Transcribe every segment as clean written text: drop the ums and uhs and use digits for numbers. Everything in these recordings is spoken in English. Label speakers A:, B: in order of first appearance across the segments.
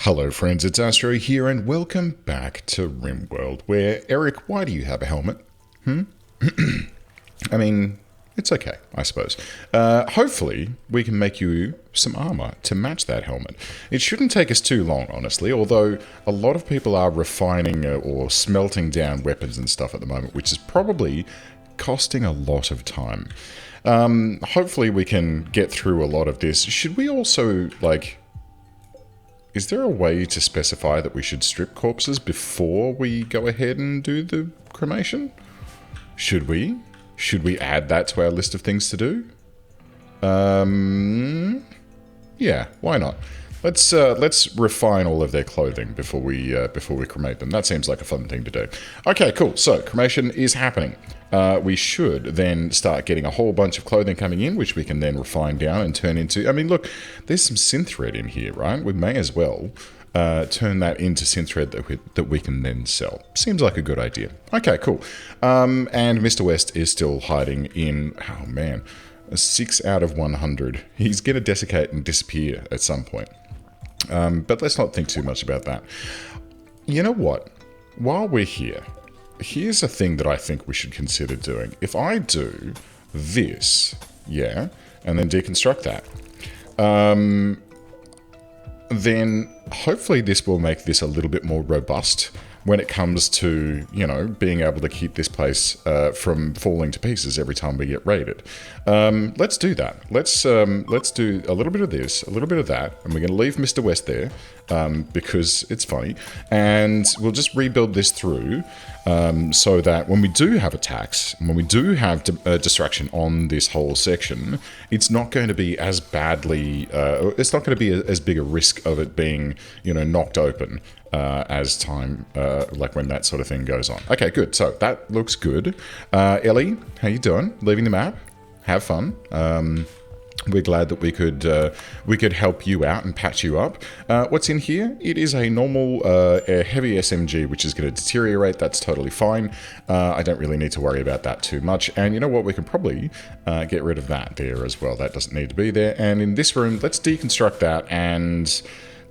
A: Hello friends, it's Astro here and welcome back to RimWorld, where, Eric, why do you have a helmet? I mean, it's okay, I suppose. Hopefully, we can make you some armor to match that helmet. It shouldn't take us too long, honestly, although a lot of people are refining or smelting down weapons and stuff at the moment, which is probably costing a lot of time. Hopefully we can get through a lot of this. Should we also, is there a way to specify that we should strip corpses before we go ahead and do the cremation? Should we? Should we add that to our list of things to do? Yeah, why not? Let's refine all of their clothing before we cremate them. That seems like a fun thing to do. Okay, cool. So cremation is happening. We should then start getting a whole bunch of clothing coming in, which we can then refine down and turn into. I mean, look, there's some synth thread in here, right? We may as well turn that into synth thread that we can then sell. Seems like a good idea. Okay, cool. And Mr. West is still hiding in. Oh man, a 6 out of 100. He's gonna desiccate and disappear at some point. But let's not think too much about that. You know what? While we're here, here's a thing that I think we should consider doing. If I do this, yeah, and then deconstruct that, then hopefully this will make this a little bit more robust when it comes to, you know, being able to keep this place from falling to pieces every time we get raided. Let's do that. Let's do a little bit of this, a little bit of that, and we're going to leave Mr. West there because it's funny, and we'll just rebuild this through so that when we do have attacks, when we do have distraction on this whole section, it's not going to be as badly, it's not going to be as big a risk of it being, you know, knocked open as time, like when that sort of thing goes on. Okay, good. So that looks good. Ellie, how you doing? Leaving the map? Have fun. We're glad that we could help you out and patch you up. What's in here? It is a normal heavy SMG, which is going to deteriorate. That's totally fine. I don't really need to worry about that too much. And you know what? We can probably get rid of that there as well. That doesn't need to be there. And in this room, let's deconstruct that. And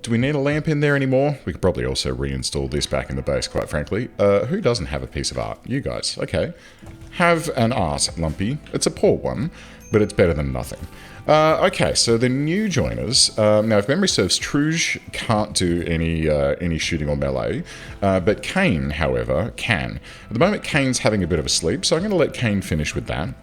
A: do we need a lamp in there anymore? We could probably also reinstall this back in the base, quite frankly. Who doesn't have a piece of art? You guys. Okay. Have an art, Lumpy. It's a poor one, but it's better than nothing. Okay, so the new joiners. Now, if memory serves, Truge can't do any shooting or melee, but Kane, however, can. At the moment, Kane's having a bit of a sleep, so I'm going to let Kane finish with that.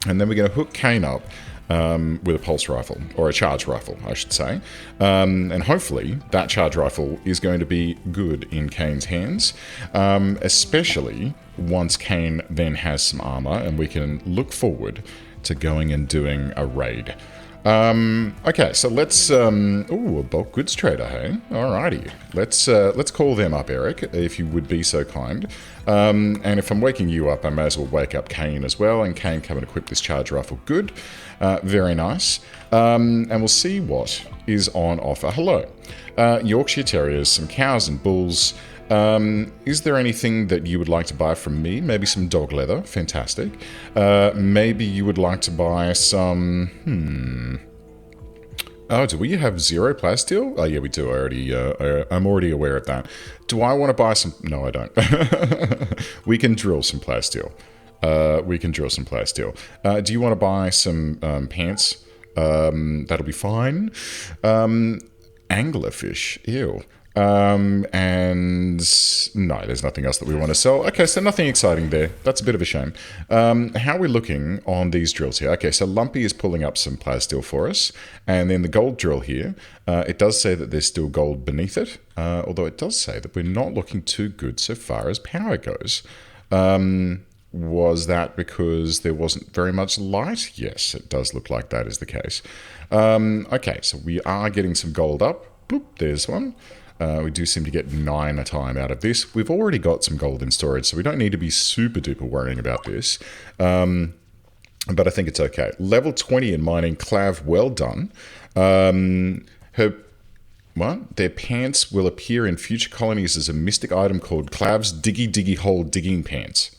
A: And then we're going to hook Kane up with a pulse rifle, or a charge rifle, I should say. And hopefully that charge rifle is going to be good in Kane's hands, especially once Kane then has some armor and we can look forward to going and doing a raid. Okay, so let's, ooh, a bulk goods trader, hey? Alrighty. Let's call them up, Eric, if you would be so kind. And if I'm waking you up, I may as well wake up Kane as well, and Kane come and equip this charge rifle. Good. Very nice. And we'll see what is on offer. Hello. Yorkshire Terriers, some cows and bulls. Is there anything that you would like to buy from me? Maybe some dog leather. Fantastic. Maybe you would like to buy some... Oh, do we have 0 plasteel? Oh, yeah, we do. I'm already aware of that. Do I want to buy some... No, I don't. We can drill some plasteel. Do you want to buy some pants? That'll be fine. Anglerfish. Ew. And no, there's nothing else that we want to sell. Okay, so nothing exciting there. That's a bit of a shame. How are we looking on these drills here? Okay, so Lumpy is pulling up some plasteel for us. And then the gold drill here, it does say that there's still gold beneath it. Although it does say that we're not looking too good so far as power goes. Was that because there wasn't very much light? Yes, it does look like that is the case. Okay, so we are getting some gold up. Boop, there's one. We do seem to get 9 a time out of this. We've already got some gold in storage, so we don't need to be super duper worrying about this. But I think it's okay. Level 20 in mining, Clav, well done. Their pants will appear in future colonies as a mystic item called Clav's Diggy Diggy Hole Digging Pants.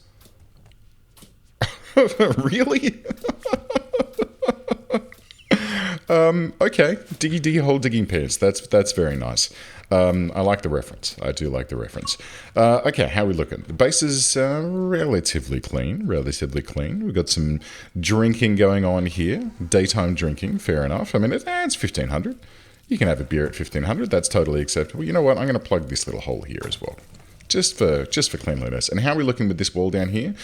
A: Really? Okay, diggy hole digging pants. That's very nice. I like the reference. I do like the reference. Okay, how are we looking? The base is relatively clean. Relatively clean. We've got some drinking going on here. Daytime drinking, fair enough. I mean, it's 1500. You can have a beer at 1500. That's totally acceptable. You know what? I'm going to plug this little hole here as well. Just for cleanliness. And how are we looking with this wall down here?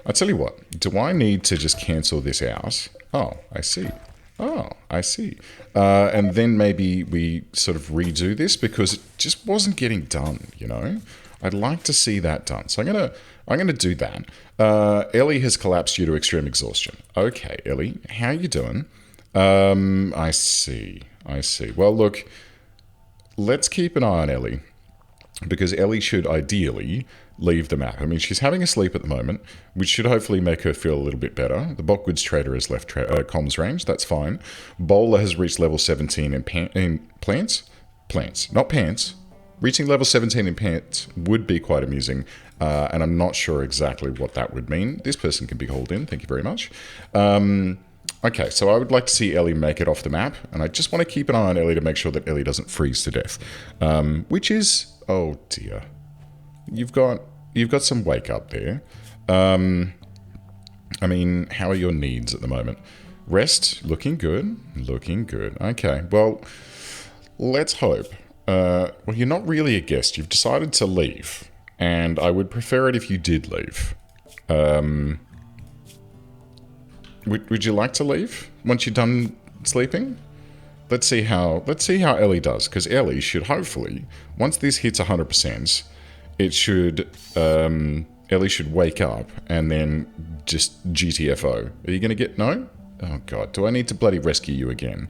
A: I'll tell you what. Do I need to just cancel this out? Oh, I see. Oh, I see. And then maybe we sort of redo this because it just wasn't getting done, you know? I'd like to see that done. So I'm gonna do that. Ellie has collapsed due to extreme exhaustion. Okay, Ellie, how you doing? I see. Well, look, let's keep an eye on Ellie because Ellie should ideally leave the map. I mean, she's having a sleep at the moment, which should hopefully make her feel a little bit better. The Bockwoods Trader has left comms range. That's fine. Bowler has reached level 17 in plants. Plants, not pants. Reaching level 17 in pants would be quite amusing, and I'm not sure exactly what that would mean. This person can be hauled in. Thank you very much. Okay, so I would like to see Ellie make it off the map, and I just want to keep an eye on Ellie to make sure that Ellie doesn't freeze to death, which is... Oh, dear. You've got some wake up there. I mean, how are your needs at the moment? Rest, looking good. Looking good. Okay, well, let's hope. Well, you're not really a guest. You've decided to leave. And I would prefer it if you did leave. Would you like to leave once you're done sleeping? Let's see how Ellie does, because Ellie should hopefully, once this hits 100%, it should, Ellie should wake up and then just GTFO. Are you going to get, no? Oh God, do I need to bloody rescue you again?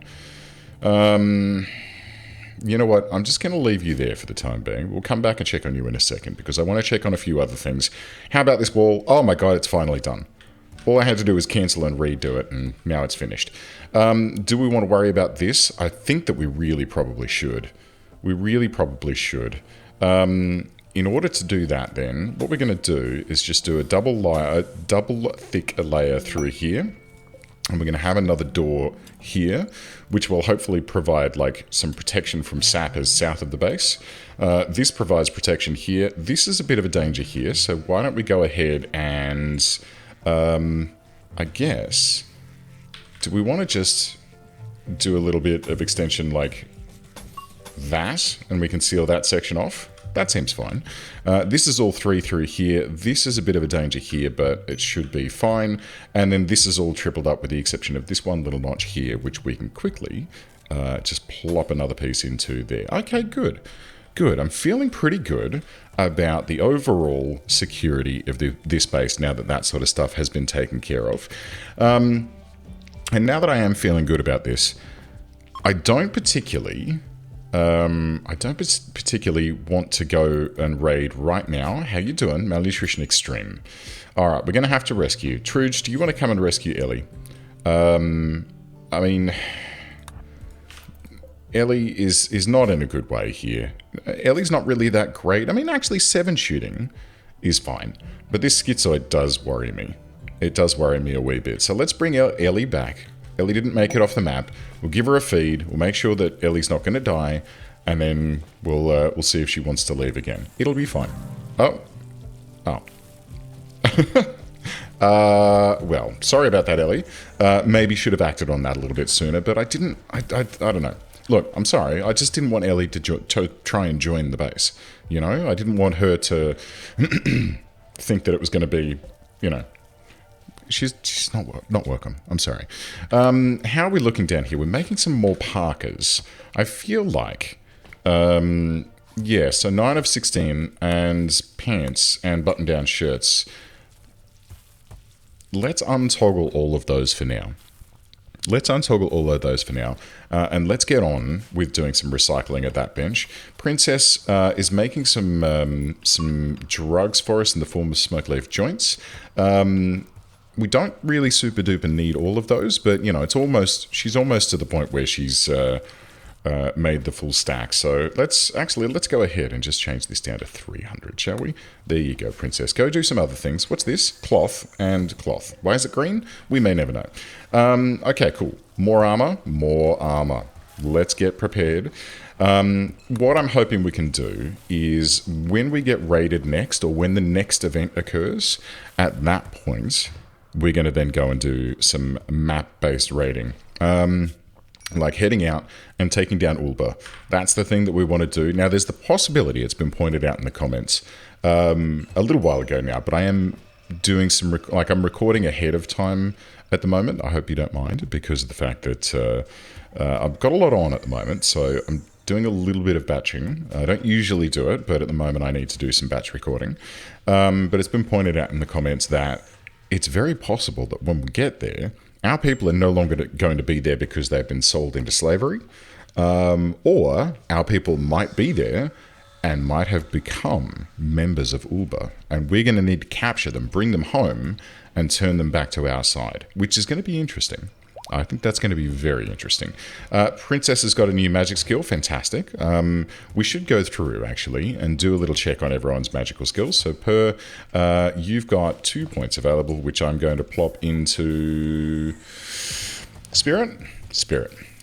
A: You know what, I'm just going to leave you there for the time being. We'll come back and check on you in a second, because I want to check on a few other things. How about this wall? Oh my God, it's finally done. All I had to do was cancel and redo it, and now it's finished. Do we want to worry about this? I think that we really probably should. We really probably should. In order to do that, then, what we're going to do is just do a double thick layer through here. And we're going to have another door here, which will hopefully provide, like, some protection from sappers south of the base. This provides protection here. This is a bit of a danger here, so why don't we go ahead and... I guess, do we want to just do a little bit of extension like that, and we can seal that section off? That seems fine. This is all three through here. This is a bit of a danger here, but it should be fine. And then this is all tripled up with the exception of this one little notch here, which we can quickly just plop another piece into there. Okay, good. Good. I'm feeling pretty good about the overall security of this base now that that sort of stuff has been taken care of. And now that I am feeling good about this, I don't particularly want to go and raid right now. How you doing? Malnutrition extreme. All right, we're going to have to rescue. Truge, do you want to come and rescue Ellie? I mean... Ellie is not in a good way here. Ellie's not really that great. I mean, actually, 7 shooting is fine. But this schizoid does worry me. It does worry me a wee bit. So let's bring Ellie back. Ellie didn't make it off the map. We'll give her a feed. We'll make sure that Ellie's not going to die. And then we'll see if she wants to leave again. It'll be fine. Oh. Oh. Well, sorry about that, Ellie. Maybe should have acted on that a little bit sooner, but I didn't. I don't know. Look, I'm sorry. I just didn't want Ellie to try and join the base. You know, I didn't want her to think that it was going to be, you know, she's not welcome. I'm sorry. How are we looking down here? We're making some more parkas. I feel like, yeah, so 9 of 16 and pants and button-down shirts. Let's untoggle all of those for now. Let's untoggle all of those for now, and let's get on with doing some recycling at that bench. Princess is making some drugs for us in the form of smoke leaf joints. We don't really super duper need all of those, but you know, she's almost to the point where she's made the full stack. So let's go ahead and just change this down to 300, shall we? There you go, Princess. Go do some other things. What's this? Cloth and cloth. Why is it green? We may never know. Okay, cool. More armor, more armor. Let's get prepared. What I'm hoping we can do is when we get raided next, or when the next event occurs, at that point, we're going to then go and do some map-based raiding. Like heading out and taking down Ulba. That's the thing that we want to do. Now, there's the possibility, it's been pointed out in the comments a little while ago now, but I am doing some, I'm recording ahead of time at the moment. I hope you don't mind, because of the fact that I've got a lot on at the moment, so I'm doing a little bit of batching. I don't usually do it, but at the moment I need to do some batch recording. But it's been pointed out in the comments that it's very possible that when we get there, our people are no longer going to be there because they've been sold into slavery, or our people might be there and might have become members of Ulba, and we're going to need to capture them, bring them home, and turn them back to our side, which is going to be interesting. I think that's going to be very interesting. Princess has got a new magic skill. Fantastic. We should go through, actually, and do a little check on everyone's magical skills. So you've got 2 points available, which I'm going to plop into Spirit.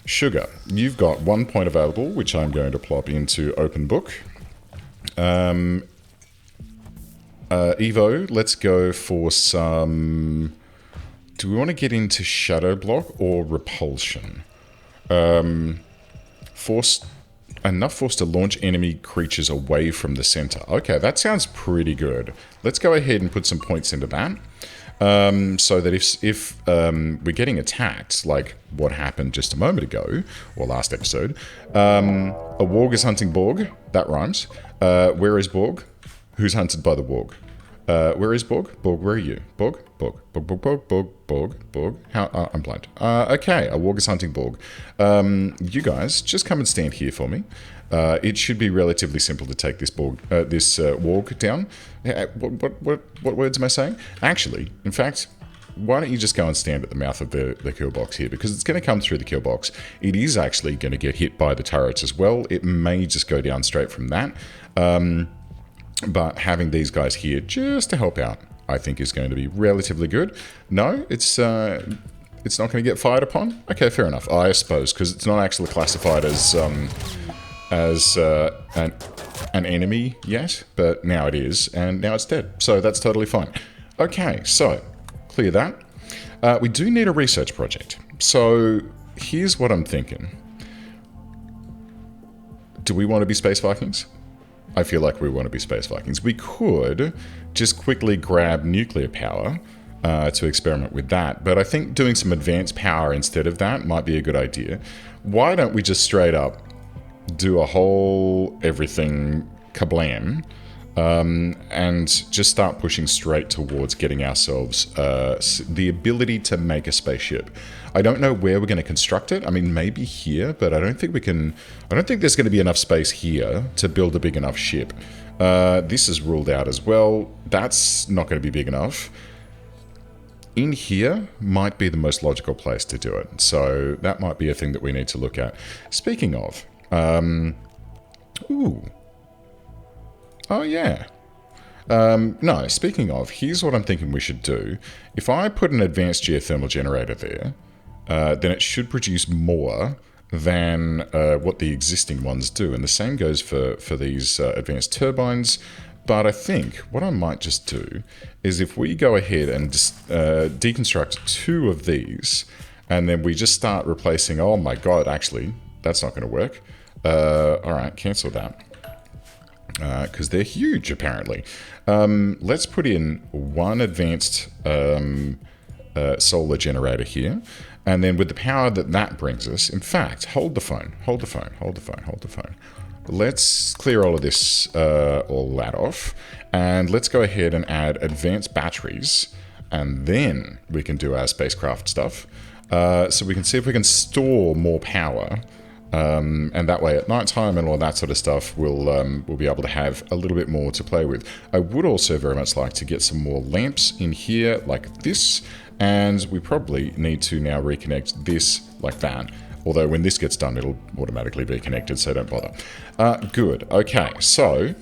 A: Sugar, you've got 1 point available, which I'm going to plop into Open Book. Evo, let's go for some... Do we want to get into Shadow Block or Repulsion? Enough force to launch enemy creatures away from the center. Okay, that sounds pretty good. Let's go ahead and put some points into that. So that if we're getting attacked, like what happened just a moment ago, or last episode, a warg is hunting Borg. That rhymes. Where is Borg? Who's hunted by the warg? Where is Borg? Borg, where are you? Borg? Borg. How? I'm blind. Okay, a warg is hunting Borg. You guys, just come and stand here for me. It should be relatively simple to take this warg down. What words am I saying? Actually, in fact, why don't you just go and stand at the mouth of the kill box here, because it's going to come through the kill box. It is actually going to get hit by the turrets as well. It may just go down straight from that. But having these guys here just to help out, I think, is going to be relatively good. No, it's not going to get fired upon? Okay, fair enough. I suppose, because it's not actually classified as an enemy yet, but now it is, and now it's dead. So that's totally fine. Okay, so clear that. We do need a research project. So here's what I'm thinking. Do we want to be Space Vikings? I feel like we want to be Space Vikings. We could just quickly grab nuclear power to experiment with that, but I think doing some advanced power instead of that might be a good idea. Why don't we just straight up do a whole everything kablam and just start pushing straight towards getting ourselves the ability to make a spaceship. I don't know where we're going to construct it. I mean, maybe here, but I don't think we can... I don't think there's going to be enough space here to build a big enough ship. This is ruled out as well. That's not going to be big enough. In here might be the most logical place to do it. So that might be a thing that we need to look at. Speaking of... ooh. Oh, yeah. No, speaking of, here's what I'm thinking we should do. If I put an advanced geothermal generator there, then it should produce more than what the existing ones do. And the same goes for these advanced turbines. But I think what I might just do is if we go ahead and deconstruct 2 of these, and then we just start replacing... Oh my god, actually, that's not going to work. Alright, cancel that. Because they're huge, apparently. Let's put in 1 advanced solar generator here. And then with the power that brings us... In fact, hold the phone. Let's clear all of this, all that off. And let's go ahead and add advanced batteries. And then we can do our spacecraft stuff. So we can see if we can store more power. And that way at night time and all that sort of stuff, we'll be able to have a little bit more to play with. I would also very much like to get some more lamps in here like this, and we probably need to now reconnect this like that. Although when this gets done, it'll automatically be connected, so don't bother. Good. Okay, so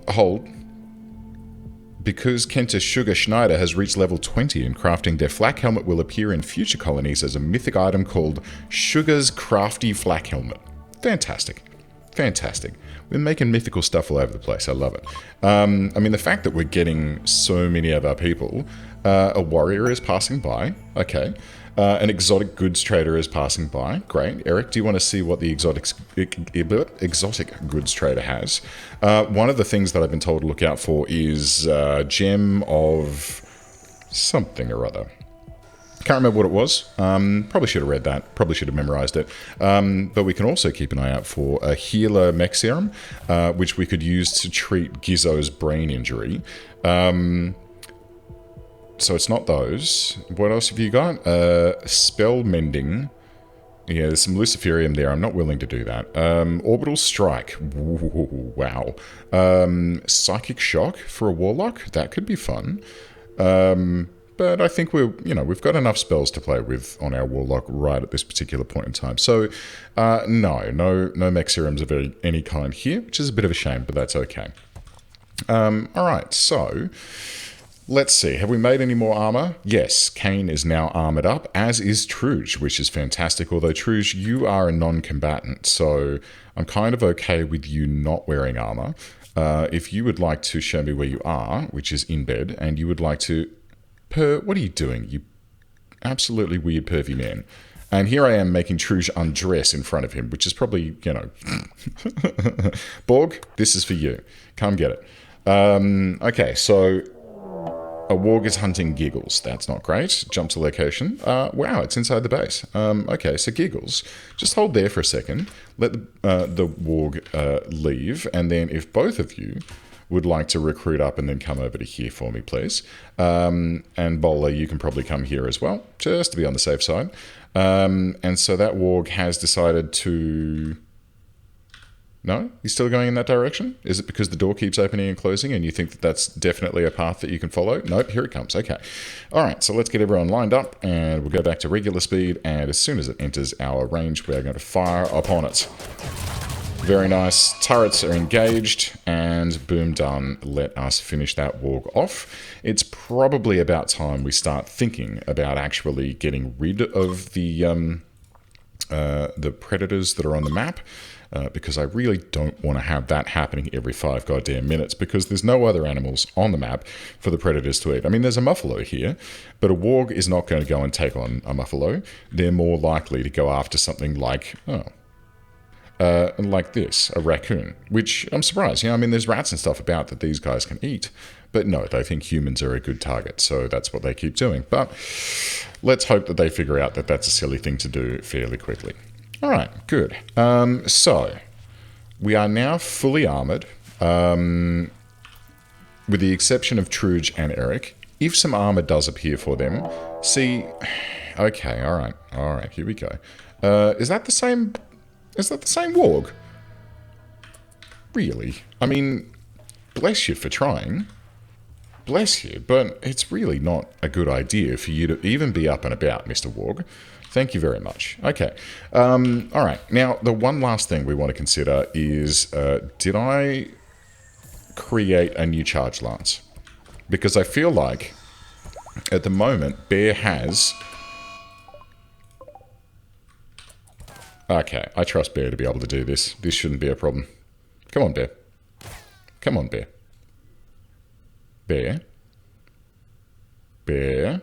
A: hold. because Kenta Sugar Schneider has reached level 20 in crafting, their flak helmet will appear in future colonies as a mythic item called Sugar's Crafty Flak Helmet. Fantastic. Fantastic. We're making mythical stuff all over the place. I love it. I mean, the fact that we're getting so many of our people, a warrior is passing by. Okay. An exotic goods trader is passing by. Great. Eric, do you want to see what the exotic goods trader has? One of the things that I've been told to look out for is gem of something or other. Can't remember what it was. Probably should have read that. Probably should have memorized it. But we can also keep an eye out for a healer mech serum, which we could use to treat Gizzo's brain injury. So it's not those. What else have you got? Spell mending. Yeah, there's some Luciferium there. I'm not willing to do that. Orbital strike. Ooh, wow. Psychic shock for a warlock. That could be fun. But I think we've got enough spells to play with on our warlock right at this particular point in time. So no mech serums of any kind here, which is a bit of a shame, but that's okay. All right, so let's see. Have we made any more armor? Yes, Kane is now armored up, as is Truge, which is fantastic. Although, Truge, you are a non-combatant, so I'm kind of okay with you not wearing armor. If you would like to show me where you are, which is in bed, and you would like to... what are you doing, you absolutely weird pervy man? And here I am making Truge undress in front of him, which is probably, Borg, this is for you. Come get it. Okay, so... A warg is hunting Giggles. That's not great. Jump to location. Wow, it's inside the base. Okay, so Giggles. Just hold there for a second. Let the warg leave. And then if both of you would like to recruit up and then come over to here for me, please. And Bowler, you can probably come here as well, just to be on the safe side. And so that warg has decided to... No? He's still going in that direction? Is it because the door keeps opening and closing and you think that that's definitely a path that you can follow? Nope, here it comes. Okay. All right, so let's get everyone lined up and we'll go back to regular speed, and as soon as it enters our range, we're going to fire upon it. Very nice. Turrets are engaged and boom, done. Let us finish that warg off. It's probably about time we start thinking about actually getting rid of the predators that are on the map. Because I really don't want to have that happening every 5 goddamn minutes, because there's no other animals on the map for the predators to eat. I mean, there's a muffalo here, but a warg is not going to go and take on a muffalo. They're more likely to go after something like, like this, a raccoon, which I'm surprised. I mean, there's rats and stuff about that these guys can eat, but no, they think humans are a good target, so that's what they keep doing. But let's hope that they figure out that that's a silly thing to do fairly quickly. All right, good. So, we are now fully armored, with the exception of Truge and Eric. If some armor does appear for them, see... Okay, all right, here we go. Is that the same warg? Really? I mean, bless you for trying. Bless you, but it's really not a good idea for you to even be up and about, Mr. Warg. Thank you very much. Okay. All right. Now, the one last thing we want to consider is, did I create a new charge lance? Because I feel like, at the moment, Bear has... Okay, I trust Bear to be able to do this. This shouldn't be a problem. Come on, Bear. Come on, Bear. Bear. Bear.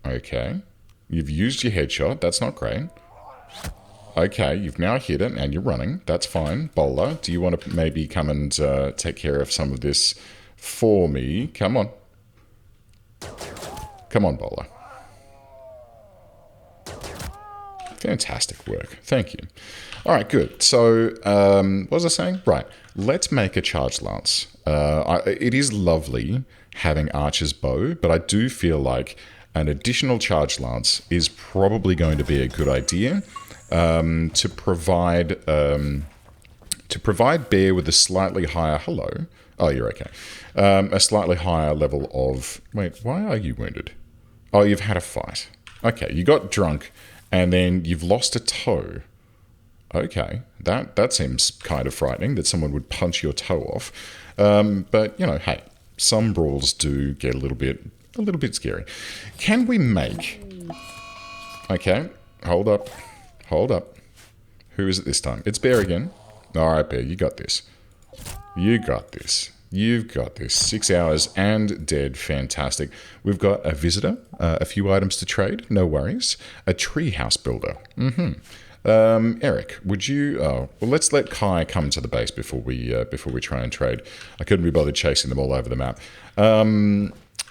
A: Okay. You've used your headshot. That's not great. Okay, you've now hit it and you're running. That's fine. Bowler, do you want to maybe come and take care of some of this for me? Come on. Come on, Bowler. Fantastic work. Thank you. All right, good. So, what was I saying? Right. Let's make a charge lance. It is lovely having Archer's bow, but I do feel like an additional charge lance is probably going to be a good idea to provide Bear with a slightly higher... Hello? Oh, you're okay. A slightly higher level of... Wait, why are you wounded? Oh, you've had a fight. Okay, you got drunk and then you've lost a toe. Okay, that seems kind of frightening, that someone would punch your toe off. But, you know, hey, some brawls do get a little bit scary. Can we make... Okay, hold up. Who is it this time? It's Bear again. Alright, Bear, you got this. You've got this. 6 hours and dead. Fantastic. We've got a visitor, a few items to trade, no worries. A treehouse builder. Eric, would you... Oh, well, let's let Kai come to the base before we try and trade. I couldn't be bothered chasing them all over the map.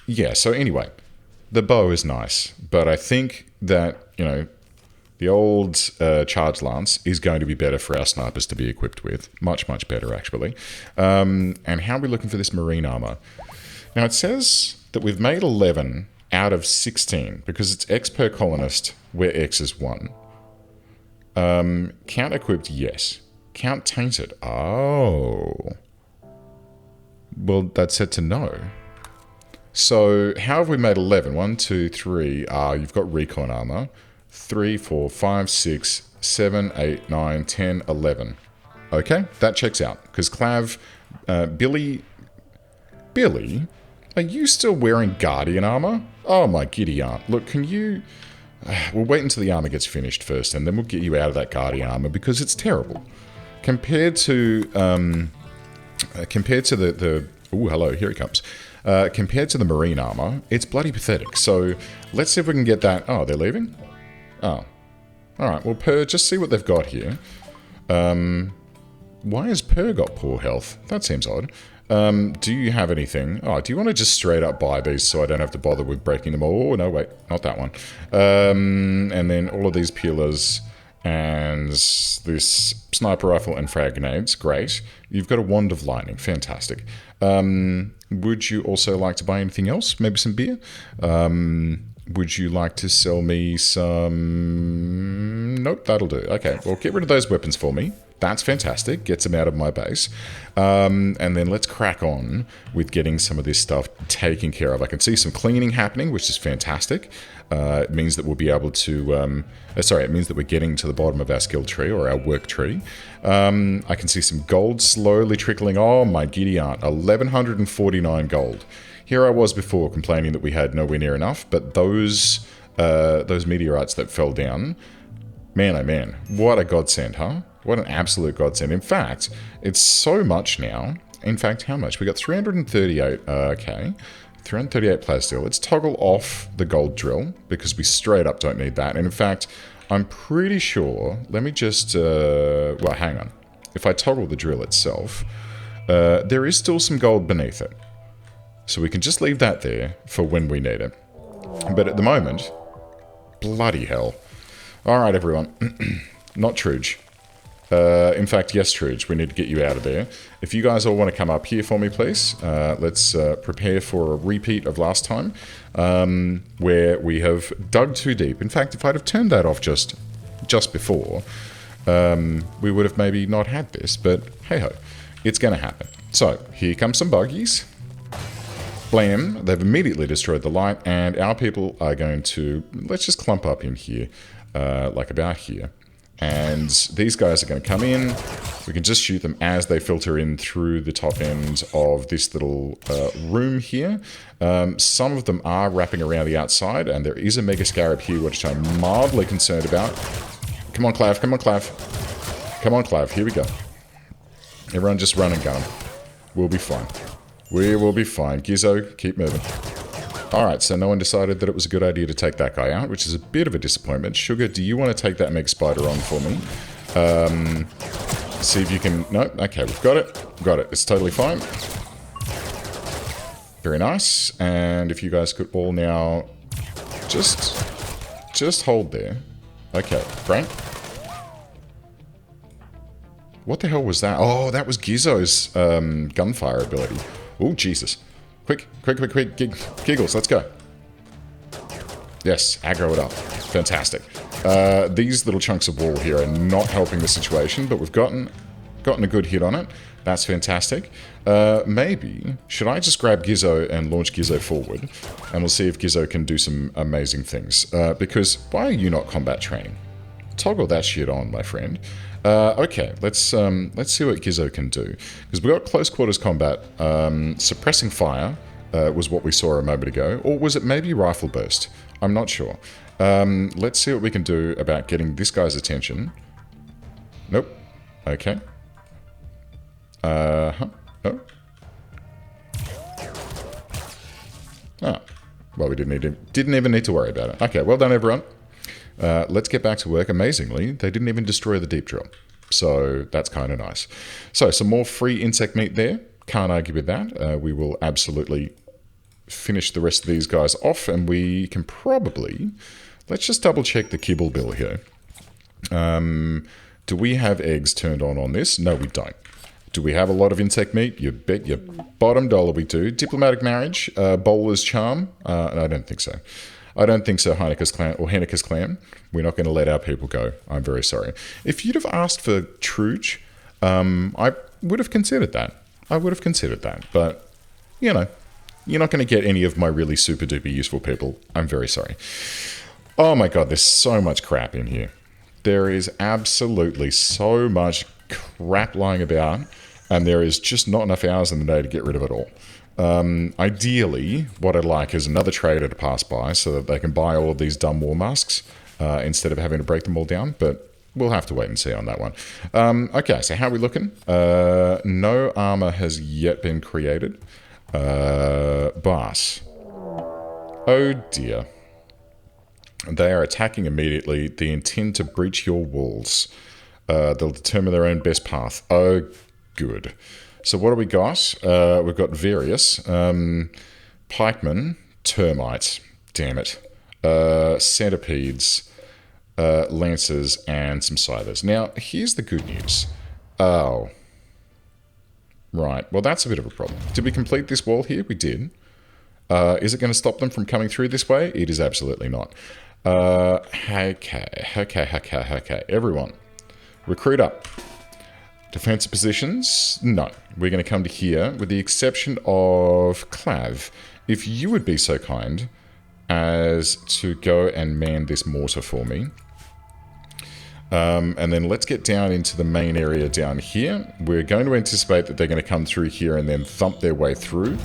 A: Yeah, so anyway, the bow is nice, but I think that, you know, the old charge lance is going to be better for our snipers to be equipped with. Much, much better, actually. And how are we looking for this marine armor? Now, it says that we've made 11 out of 16, because it's X per colonist, where X is 1. Count equipped, yes. Count tainted, oh. Well, that's set to no. So, how have we made 11? 1, 2, 3, you've got recon armor. 3, 4, 5, 6, 7, 8, 9, 10, 11. Okay, that checks out. Because Clav, Billy, are you still wearing Guardian armor? Oh my giddy aunt. Look, can you... We'll wait until the armor gets finished first, and then we'll get you out of that Guardian armor, because it's terrible. Compared to the ooh, hello, here it comes. Compared to the marine armor, it's bloody pathetic. So, let's see if we can get that... Oh, they're leaving? Oh. Alright, well, Per, just see what they've got here. Why has Per got poor health? That seems odd. Do you have anything? Oh, do you want to just straight up buy these so I don't have to bother with breaking them all? Oh, no, wait, not that one. And then all of these peelers and this sniper rifle and frag grenades. Great. You've got a wand of lightning. Fantastic. Would you also like to buy anything else? Maybe some beer? Would you like to sell me some... Nope, that'll do. Okay, well, get rid of those weapons for me. That's fantastic. Gets them out of my base. And then let's crack on with getting some of this stuff taken care of. I can see some cleaning happening, which is fantastic. It means that we'll be able to... it means that we're getting to the bottom of our skill tree, or our work tree. I can see some gold slowly trickling. Oh, my giddy aunt. 1,149 gold. Here I was before complaining that we had nowhere near enough, but those meteorites that fell down, man oh man, what a godsend, huh? What an absolute godsend. In fact, it's so much now. In fact, how much? We got 338, okay. 338 plasteel. Let's toggle off the gold drill, because we straight up don't need that. And in fact, I'm pretty sure, let me just, well, hang on. If I toggle the drill itself, there is still some gold beneath it. So we can just leave that there for when we need it. But at the moment, bloody hell. Alright, everyone. Not Truge. In fact, yes, Truge, we need to get you out of there. If you guys all want to come up here for me, please, let's prepare for a repeat of last time, where we have dug too deep. In fact, if I'd have turned that off just before, we would have maybe not had this, but hey-ho, it's going to happen. So, here come some buggies. Blam, they've immediately destroyed the light, and our people are going to... Let's just clump up in here, like about here. And these guys are going to come in. We can just shoot them as they filter in through the top end of this little room here. Some of them are wrapping around the outside, and there is a mega scarab here, which I'm mildly concerned about. Come on, Clav, come on, Clav. Come on, Clav, here we go. Everyone just run and gun. We'll be fine. We will be fine. Gizzo, keep moving. Alright, so no one decided that it was a good idea to take that guy out, which is a bit of a disappointment. Sugar, do you want to take that Meg Spider on for me? See if you can... No, okay, we've got it. Got it. It's totally fine. Very nice. And if you guys could all now... Just hold there. Okay, Frank. What the hell was that? Oh, that was Gizzo's gunfire ability. Oh, Jesus. Quick, quick, quick, quick. Giggles, let's go. Yes, aggro it up. Fantastic. These little chunks of wall here are not helping the situation, but we've gotten a good hit on it. That's fantastic. Maybe, should I just grab Gizzo and launch Gizzo forward? And we'll see if Gizzo can do some amazing things. Because, why are you not combat training? toggle that shit on, my friend. Okay, let's see what Gizzo can do. Because we got close quarters combat. Suppressing fire was what we saw a moment ago. Or was it maybe rifle burst? I'm not sure. Let's see what we can do about getting this guy's attention. Nope. Okay. No. Oh. Well, we didn't even need to worry about it. Okay, well done, everyone. Let's get back to work. Amazingly, they didn't even destroy the deep drill. So that's kind of nice. So some more free insect meat there. Can't argue with that. We will absolutely finish the rest of these guys off, and we can probably... Let's just double check the kibble bill here. Do we have eggs turned on this? No, we don't. Do we have a lot of insect meat? You bet your bottom dollar we do. Diplomatic marriage, bowler's charm? I don't think so. I don't think so, Heineke's clan or Heineke's clan. We're not going to let our people go. I'm very sorry. If you'd have asked for Truge, I would have considered that. I would have considered that. But, you know, you're not going to get any of my really super duper useful people. I'm very sorry. Oh my god, there's so much crap in here. There is absolutely so much crap lying about, and there is just not enough hours in the day to get rid of it all. Ideally, what I'd like is another trader to pass by so that they can buy all of these dumb war masks instead of having to break them all down, but we'll have to wait and see on that one. Okay, so how are we looking? No armor has yet been created, but... Oh dear. They are attacking immediately. They intend to breach your walls. They'll determine their own best path. Oh, good. So what do we got? We've got various. Pikemen, termites, damn it. Centipedes, lancers, and some scythers. Now, here's the good news. Oh. Right, well that's a bit of a problem. Did we complete this wall here? We did. Is it going to stop them from coming through this way? It is absolutely not. Okay. Everyone, recruit up. Defensive positions? No. We're going to come to here, with the exception of Clav. If you would be so kind as to go and man this mortar for me. And then let's get down into the main area down here. We're going to anticipate that they're going to come through here and then thump their way through,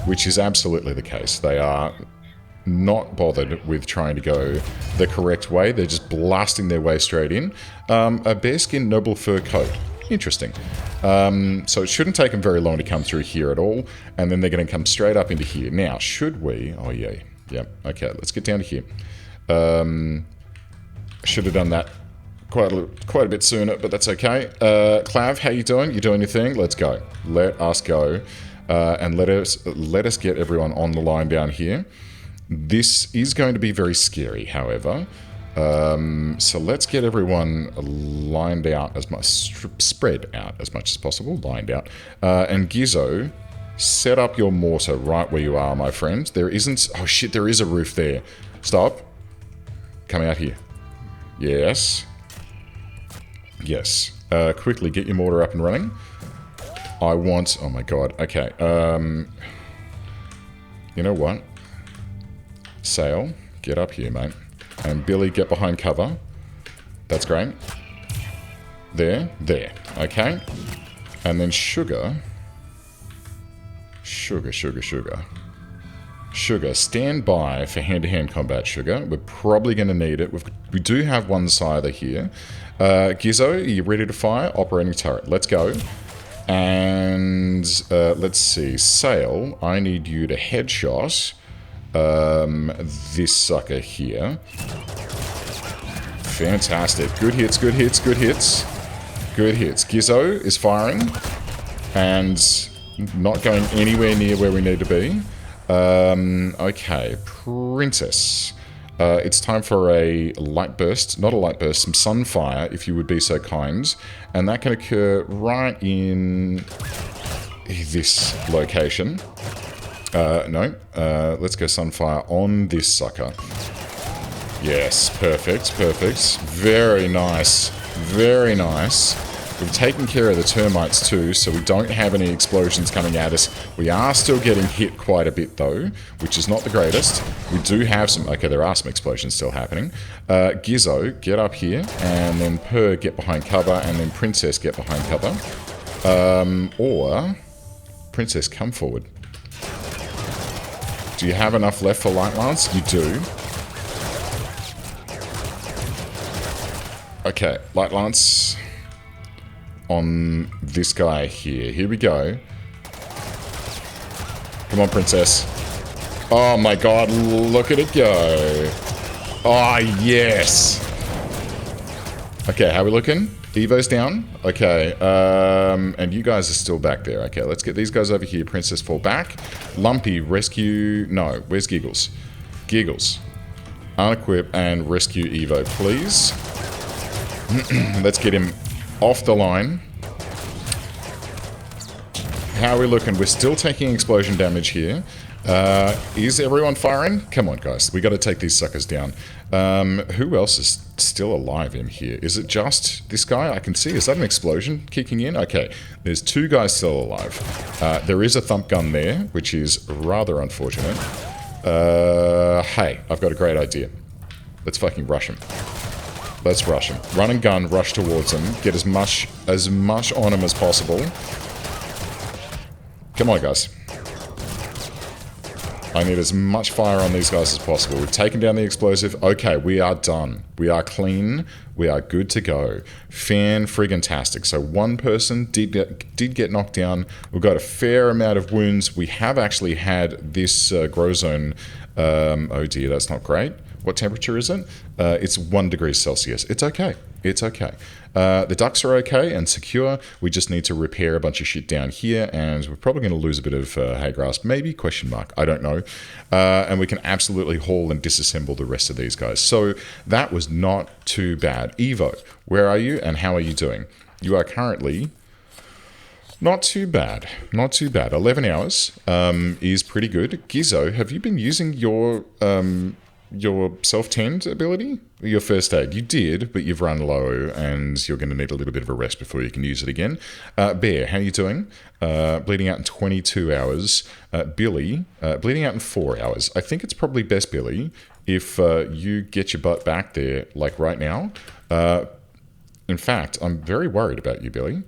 A: which is absolutely the case. They are not bothered with trying to go the correct way. They're just blasting their way straight in. A bearskin noble fur coat. Interesting. So it shouldn't take them very long to come through here at all. And then they're going to come straight up into here. Now, should we... Oh, yeah. Yeah. Okay, let's get down to here. Should have done that quite a bit sooner, but that's okay. Clav, how you doing? You doing your thing? Let's go. Let us go. And let us get everyone on the line down here. This is going to be very scary, however. So let's get everyone lined out as much, spread out as much as possible, lined out. And Gizzo, set up your mortar right where you are, my friend. There isn't... Oh shit, there is a roof there. Stop. Come out here. Yes. Yes. Quickly get your mortar up and running. I want... Oh my god. Okay. You know what? Sail, get up here, mate. And Billy, get behind cover. That's great. There. Okay. And then Sugar. Sugar, stand by for hand-to-hand combat, Sugar. We're probably going to need it. We do have one scyther here. Gizzo, are you ready to fire? Operating turret. Let's go. And let's see. Sail, I need you to headshot this sucker here. Fantastic. Good hits. Gizzo is firing and not going anywhere near where we need to be. Okay, Princess. It's time for a light burst. Not a light burst, some sunfire, if you would be so kind. And that can occur right in this location. No. Let's go Sunfire on this sucker. Yes, perfect. Very nice. We've taken care of the termites too, so we don't have any explosions coming at us. We are still getting hit quite a bit though, which is not the greatest. We do have some... Okay, there are some explosions still happening. Gizzo, get up here, and then Per, get behind cover, and then Princess, get behind cover. Or... Princess, come forward. Do you have enough left for Light Lance? You do. Okay, Light Lance on this guy here. Here we go. Come on, Princess. Oh my god, look at it go. Oh, yes. Okay, how are we looking? Evo's down. Okay, and you guys are still back there. Okay, let's get these guys over here. Princess, fall back. Lumpy, rescue... No, where's Giggles? Giggles. Unequip and rescue Evo, please. Let's get him off the line. How are we looking? We're still taking explosion damage here. Is everyone firing? Come on, guys. We got to take these suckers down. Who else is still alive in here? Is it just this guy? I can see. Is that an explosion kicking in? Okay. There's two guys still alive. There is a thump gun there, which is rather unfortunate. Hey, I've got a great idea. Let's fucking rush him. Let's rush him. Run and gun, rush towards him. Get as much on him as possible. Come on, guys. I need as much fire on these guys as possible. We've taken down the explosive. Okay, we are done. We are clean. We are good to go. Fan-friggin-tastic. So one person did get knocked down. We've got a fair amount of wounds. We have actually had this grow zone... oh dear, that's not great. What temperature is it? It's 1 degree Celsius. It's okay. It's okay. The ducks are okay and secure. We just need to repair a bunch of shit down here, and we're probably going to lose a bit of hay grass. Maybe? Question mark. I don't know. And we can absolutely haul and disassemble the rest of these guys. So that was not too bad. Evo, where are you and how are you doing? You are currently... Not too bad. Not too bad. 11 hours is pretty good. Gizzo, have you been using your self-tend ability? Your first aid? You did, but you've run low and you're going to need a little bit of a rest before you can use it again. Bear, how are you doing? Bleeding out in 22 hours. Billy, bleeding out in 4 hours. I think it's probably best, Billy, if you get your butt back there, like right now. In fact, I'm very worried about you, Billy.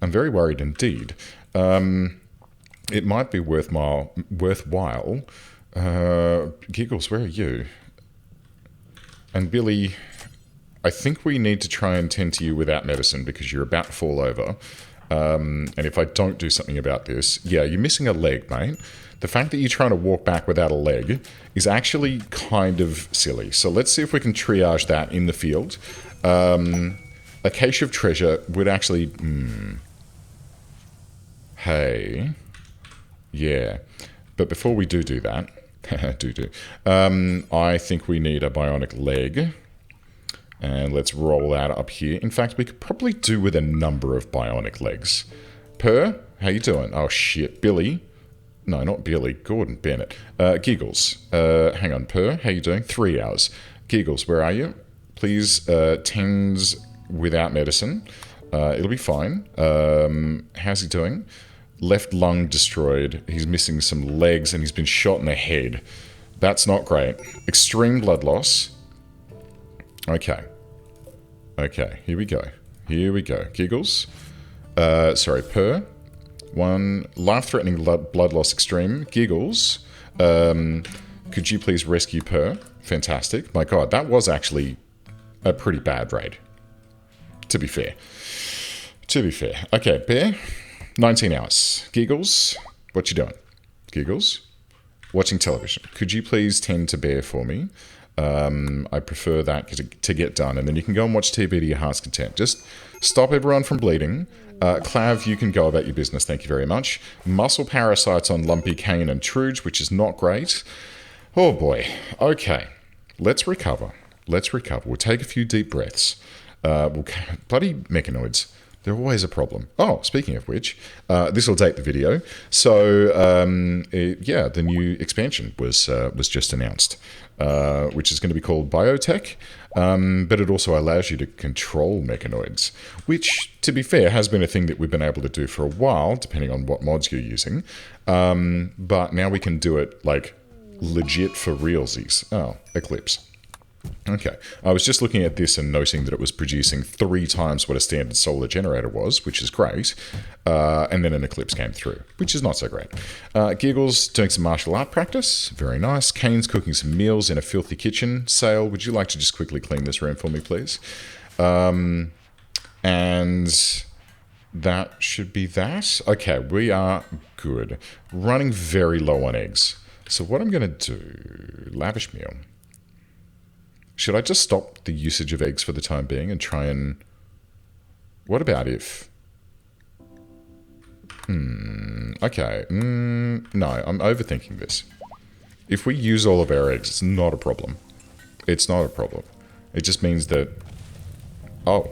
A: I'm very worried indeed. It might be worthwhile. Giggles, where are you? And Billy, I think we need to try and tend to you without medicine because you're about to fall over. And if I don't do something about this... Yeah, you're missing a leg, mate. The fact that you're trying to walk back without a leg is actually kind of silly. So let's see if we can triage that in the field. A cache of treasure would actually... Hey. Yeah. But before we do that... I think we need a bionic leg. And let's roll that up here. In fact, we could probably do with a number of bionic legs. Per, how you doing? Oh, shit. Billy. No, not Billy. Gordon Bennett. Giggles. Hang on. Per, how you doing? 3 hours. Giggles, where are you? Please, tens without medicine. It'll be fine. How's he doing? Left lung destroyed. He's missing some legs and he's been shot in the head. That's not great. Extreme blood loss. Okay. Okay, here we go. Here we go. Giggles. Sorry, Per. 1. Life-threatening blood loss extreme. Giggles. Could you please rescue Per? Fantastic. My god, that was actually a pretty bad raid. To be fair. To be fair. Okay, Bear. 19 hours. Giggles, what you doing? Giggles, watching television. Could you please tend to Bear for me? I prefer that to get done, and then you can go and watch TV to your heart's content. Just stop everyone from bleeding. Clav, you can go about your business, thank you very much. Muscle parasites on Lumpy, Kane, and Truge, which is not great. Oh boy. Okay. Let's recover. Let's recover. We'll take a few deep breaths. Bloody mechanoids. They're always a problem. Oh, speaking of which, this will date the video. So, yeah, the new expansion was just announced, which is going to be called Biotech, but it also allows you to control mechanoids, which, to be fair, has been a thing that we've been able to do for a while, depending on what mods you're using. But now we can do it, like, legit for realsies. Oh, Eclipse. Okay, I was just looking at this and noting that it was producing 3 times what a standard solar generator was, which is great, and then an eclipse came through, which is not so great. Giggles doing some martial art practice, very nice. Kane's cooking some meals in a filthy kitchen. Sale, would you like to just quickly clean this room for me, please? And that should be that. Okay, we are good. Running very low on eggs. So what I'm going to do, lavish meal. Should I just stop the usage of eggs for the time being and try and... What about if... Okay. No, I'm overthinking this. If we use all of our eggs, it's not a problem. It's not a problem. It just means that... Oh.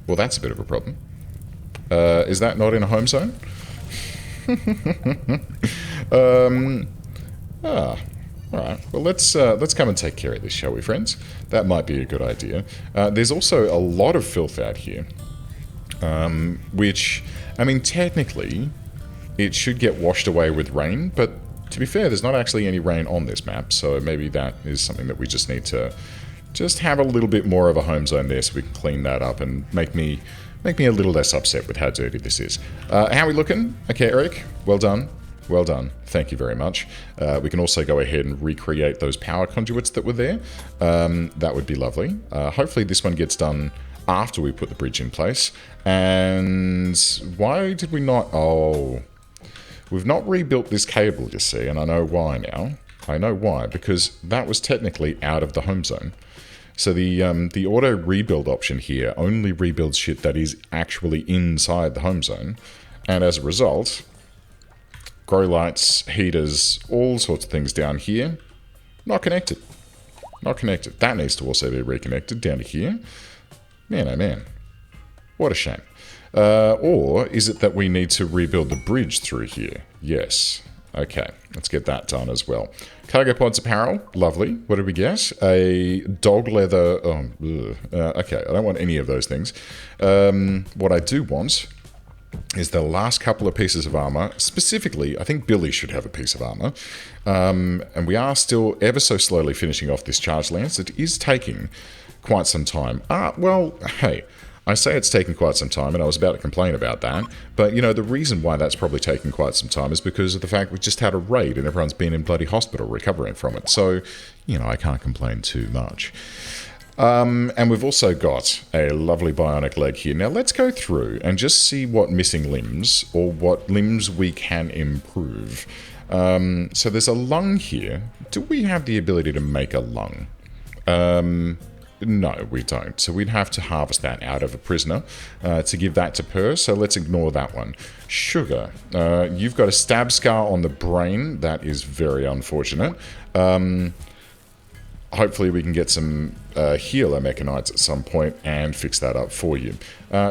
A: Well, that's a bit of a problem. Is that not in a home zone? Alright, well let's come and take care of this, shall we, friends? That might be a good idea. There's also a lot of filth out here, which, I mean, technically, it should get washed away with rain, but to be fair, there's not actually any rain on this map, so maybe that is something that we just need to just have a little bit more of a home zone there so we can clean that up and make me a little less upset with how dirty this is. How are we looking? Okay, Eric, well done. Well done. Thank you very much. We can also go ahead and recreate those power conduits that were there. That would be lovely. Hopefully this one gets done after we put the bridge in place. And why did we not... Oh, we've not rebuilt this cable, you see, and I know why now. I know why, because that was technically out of the home zone. So the auto rebuild option here only rebuilds shit that is actually inside the home zone. And as a result... grow lights, heaters, all sorts of things down here. Not connected. Not connected. That needs to also be reconnected down to here. Man, oh man. What a shame. Or is it that we need to rebuild the bridge through here? Yes. Okay, let's get that done as well. Cargo pods apparel. Lovely. What did we get? A dog leather... Oh, okay, I don't want any of those things. What I do want... is the last couple of pieces of armor. Specifically, I think Billy should have a piece of armor. And we are still ever so slowly finishing off this charge lance. It is taking quite some time. Well, hey, I say it's taking quite some time, and I was about to complain about that. But, you know, the reason why that's probably taking quite some time is because of the fact we just had a raid and everyone's been in bloody hospital recovering from it. So, you know, I can't complain too much. And we've also got a lovely bionic leg here. Now let's go through and just see what missing limbs or what limbs we can improve. So there's a lung here. Do we have the ability to make a lung? No, we don't. So we'd have to harvest that out of a prisoner to give that to Per. So let's ignore that one. Sugar. You've got a stab scar on the brain. That is very unfortunate. Hopefully we can get some healer mechanites at some point and fix that up for you.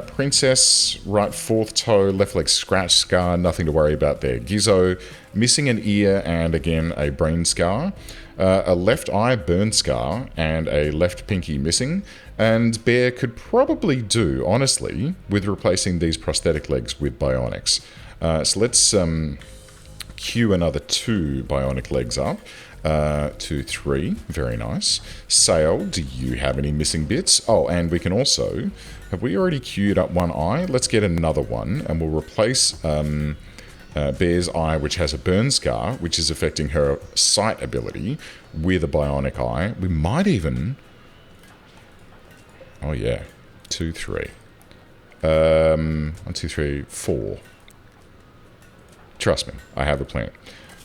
A: Princess, right fourth toe, left leg scratch scar, nothing to worry about there. Gizzo, missing an ear and again a brain scar. A left eye burn scar and a left pinky missing. And Bear could probably do, honestly, with replacing these prosthetic legs with bionics. So let's queue another 2 bionic legs up. 2, 3. Very nice. Sail, do you have any missing bits? Oh, and we can also... Have we already queued up one eye? Let's get another one, and we'll replace Bear's eye, which has a burn scar, which is affecting her sight ability, with a bionic eye. We might even... Oh, yeah. 2, 3. 1, 2, 3, 4. Trust me, I have a plan.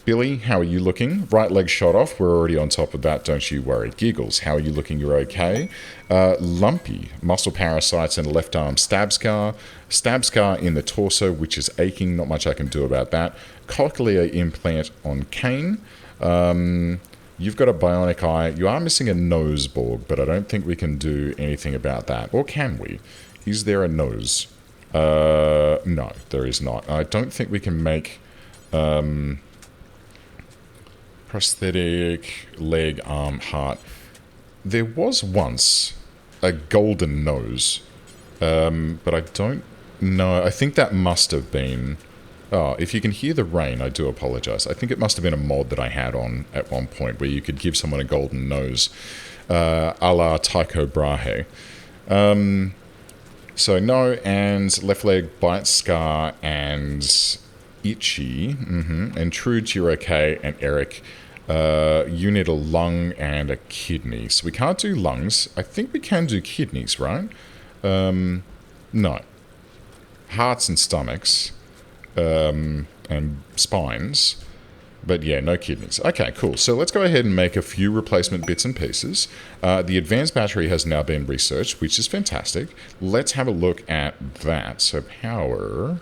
A: Billy, how are you looking? Right leg shot off. We're already on top of that, don't you worry. Giggles, how are you looking? You're okay. Lumpy, muscle parasites and left arm stab scar. Stab scar in the torso, which is aching. Not much I can do about that. Cochlear implant on Kane. You've got a bionic eye. You are missing a nose borg, but I don't think we can do anything about that. Or can we? Is there a nose? No, there is not. I don't think we can make prosthetic, leg, arm, heart. There was once a golden nose, but I don't know. I think that must have been... Oh, if you can hear the rain, I do apologize. I think it must have been a mod that I had on at one point where you could give someone a golden nose, a la Tycho Brahe. So no, and left leg, bite, scar, and itchy. And Trude, you're okay, and Eric, you need a lung and a kidney. So we can't do lungs. I think we can do kidneys, right? No. Hearts and stomachs. And spines. But yeah, no kidneys. Okay, cool. So let's go ahead and make a few replacement bits and pieces. The advanced battery has now been researched, which is fantastic. Let's have a look at that. So power,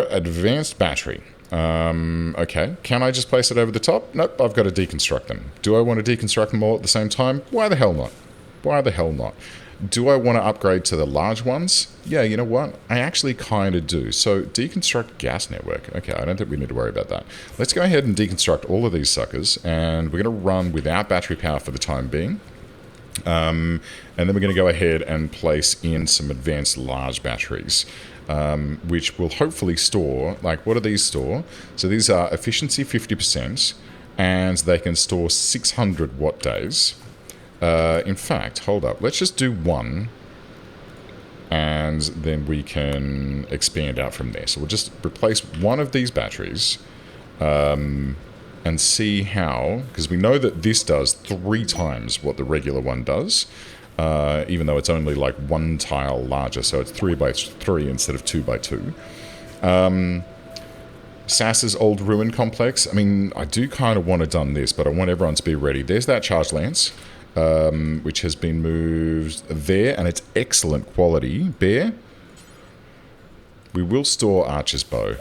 A: advanced battery. Okay, can I just place it over the top? Nope, I've got to deconstruct them. Do I want to deconstruct them all at the same time? Why the hell not? Why the hell not? Do I want to upgrade to the large ones? Yeah, you know what? I actually kind of do. So, deconstruct gas network. Okay, I don't think we need to worry about that. Let's go ahead and deconstruct all of these suckers, and we're going to run without battery power for the time being. And then we're going to go ahead and place in some advanced large batteries, which will hopefully store, like, what do these store? So these are efficiency 50%, and they can store 600 watt days. In fact, hold up. Let's just do one, and then we can expand out from there. So we'll just replace one of these batteries and see how, because we know that this does 3 times what the regular one does, even though it's only like 1 tile larger, so it's 3 by 3 instead of 2 by 2. Sass's old ruin complex. I mean, I do kind of want to done this, but I want everyone to be ready. There's that charge lance. Which has been moved there, and it's excellent quality. Bear. We will store Archer's bow,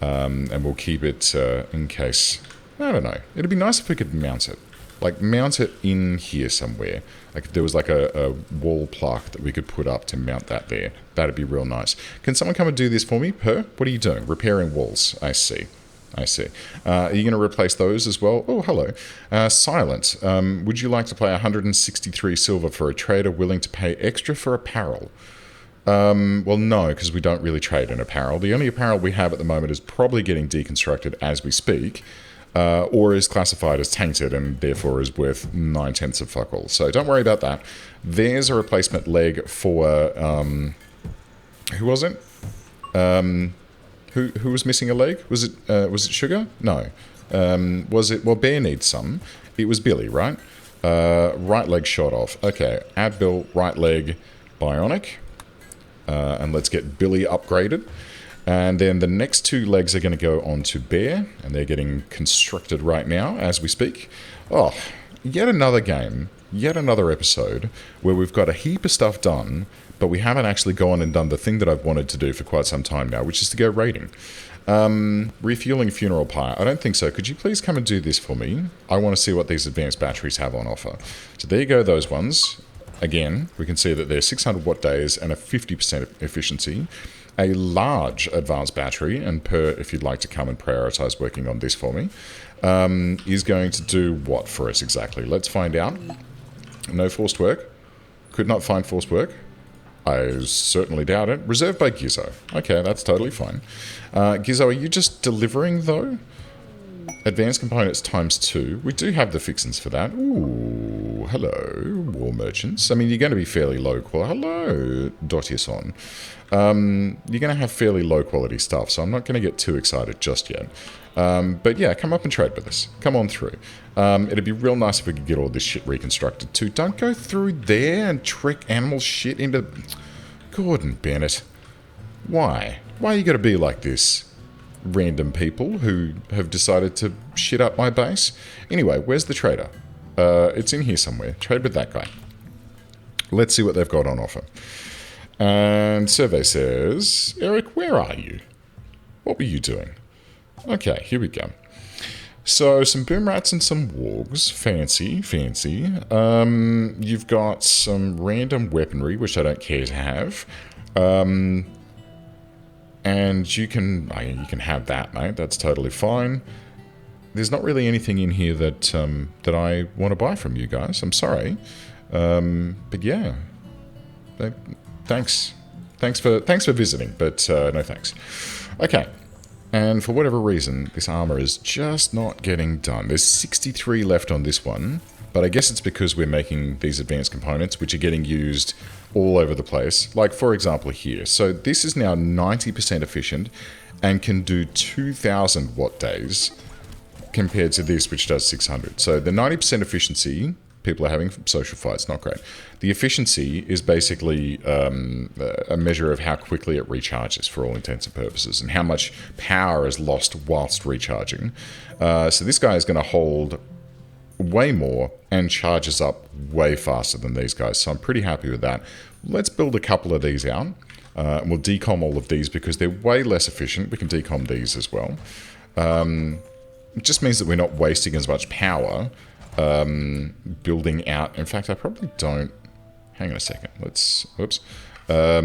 A: and we'll keep it in case... I don't know. It'd be nice if we could mount it. Like, mount it in here somewhere. Like, if there was like a wall plaque that we could put up to mount that there. That'd be real nice. Can someone come and do this for me? Per? What are you doing? Repairing walls. I see. I see. Are you going to replace those as well? Oh, hello. Silent. Would you like to pay 163 silver for a trader willing to pay extra for apparel? Well, no, because we don't really trade in apparel. The only apparel we have at the moment is probably getting deconstructed as we speak, or is classified as tainted and therefore is worth 9/10 of fuck all. So don't worry about that. There's a replacement leg for... who was it? Who was missing a leg? Was it Sugar? No. Was it... Well, Bear needs some. It was Billy, right? Right leg shot off. Okay. Add Bill, right leg, bionic. And let's get Billy upgraded. And then the next 2 legs are going to go on to Bear. And they're getting constructed right now as we speak. Oh, yet another game. Yet another episode where we've got a heap of stuff done, but we haven't actually gone and done the thing that I've wanted to do for quite some time now, which is to go raiding. Refueling funeral pyre. I don't think so. Could you please come and do this for me? I want to see what these advanced batteries have on offer. So there you go, those ones. Again, we can see that they're 600 watt days and a 50% efficiency. A large advanced battery, and Per, if you'd like to come and prioritize working on this for me, is going to do what for us exactly? Let's find out. No forced work. Could not find forced work. I certainly doubt it. Reserved by Gizzo. Okay, that's totally fine. Gizzo, are you just delivering, though? Advanced components ×2. We do have the fixins for that. Ooh, hello, war merchants. I mean, you're going to be fairly low quality. Hello, Dotierson. You're going to have fairly low quality stuff, so I'm not going to get too excited just yet. But yeah, come up and trade with us. Come on through. It'd be real nice if we could get all this shit reconstructed too. Don't go through there and trick animal shit into... Gordon Bennett. Why? Why you got to be like this? Random people who have decided to shit up my base. Anyway, where's the trader? It's in here somewhere. Trade with that guy. Let's see what they've got on offer. And survey says, Eric, where are you? What were you doing? Okay, here we go. So, some boom rats and some wargs. Fancy, fancy. You've got some random weaponry, which I don't care to have. And you can have that, mate. That's totally fine. There's not really anything in here that that I want to buy from you guys. I'm sorry, but yeah, thanks for visiting, but no thanks. Okay, and for whatever reason, this armor is just not getting done. There's 63 left on this one, but I guess it's because we're making these advanced components, which are getting used all over the place. Like, for example, here. So this is now 90% efficient and can do 2,000 watt days compared to this, which does 600. So the 90% efficiency people are having from social fights, not great. The efficiency is basically a measure of how quickly it recharges for all intents and purposes, and how much power is lost whilst recharging. So this guy is going to hold way more and charges up way faster than these guys. So I'm pretty happy with that. Let's build a couple of these out. And we'll decom all of these because they're way less efficient. We can decom these as well. It just means that we're not wasting as much power building out. In fact, I probably don't. Hang on a second. Let's. Whoops. I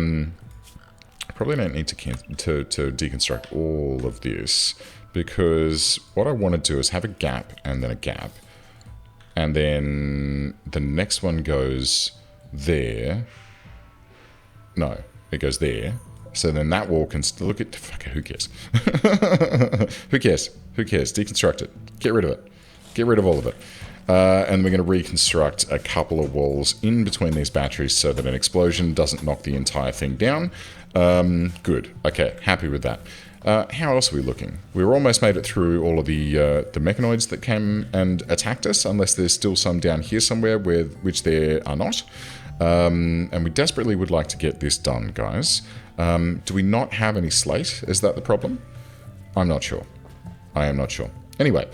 A: probably don't need to deconstruct all of this, because what I want to do is have a gap and then a gap, and then the next one goes there. No, it goes there. So then that wall can look at. Fuck it, who cares? Who cares? Who cares? Deconstruct it. Get rid of it. Get rid of all of it. And we're going to reconstruct a couple of walls in between these batteries so that an explosion doesn't knock the entire thing down. Good. Okay, happy with that. How else are we looking? We're almost made it through all of the mechanoids that came and attacked us, unless there's still some down here somewhere, which there are not. And we desperately would like to get this done, guys. Do we not have any slate? Is that the problem? I'm not sure. I am not sure. Anyway,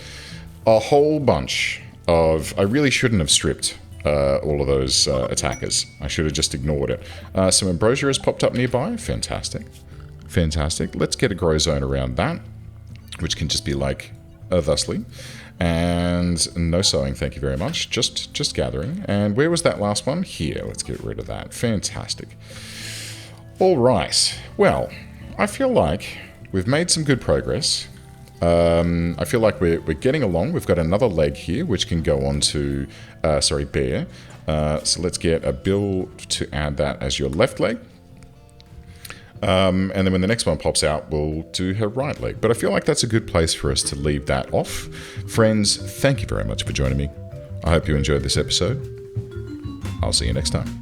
A: a whole bunch of... I really shouldn't have stripped all of those attackers. I should have just ignored it. Some ambrosia has popped up nearby. Fantastic. Fantastic. Let's get a grow zone around that, which can just be like thusly. And no sowing, thank you very much. Just gathering. And where was that last one? Here. Let's get rid of that. Fantastic. All right. Well, I feel like we've made some good progress. I feel like we're getting along. We've got another leg here, which can go on to, bear. So let's get a build to add that as your left leg. And then when the next one pops out, we'll do her right leg. But I feel like that's a good place for us to leave that off. Friends, thank you very much for joining me. I hope you enjoyed this episode. I'll see you next time.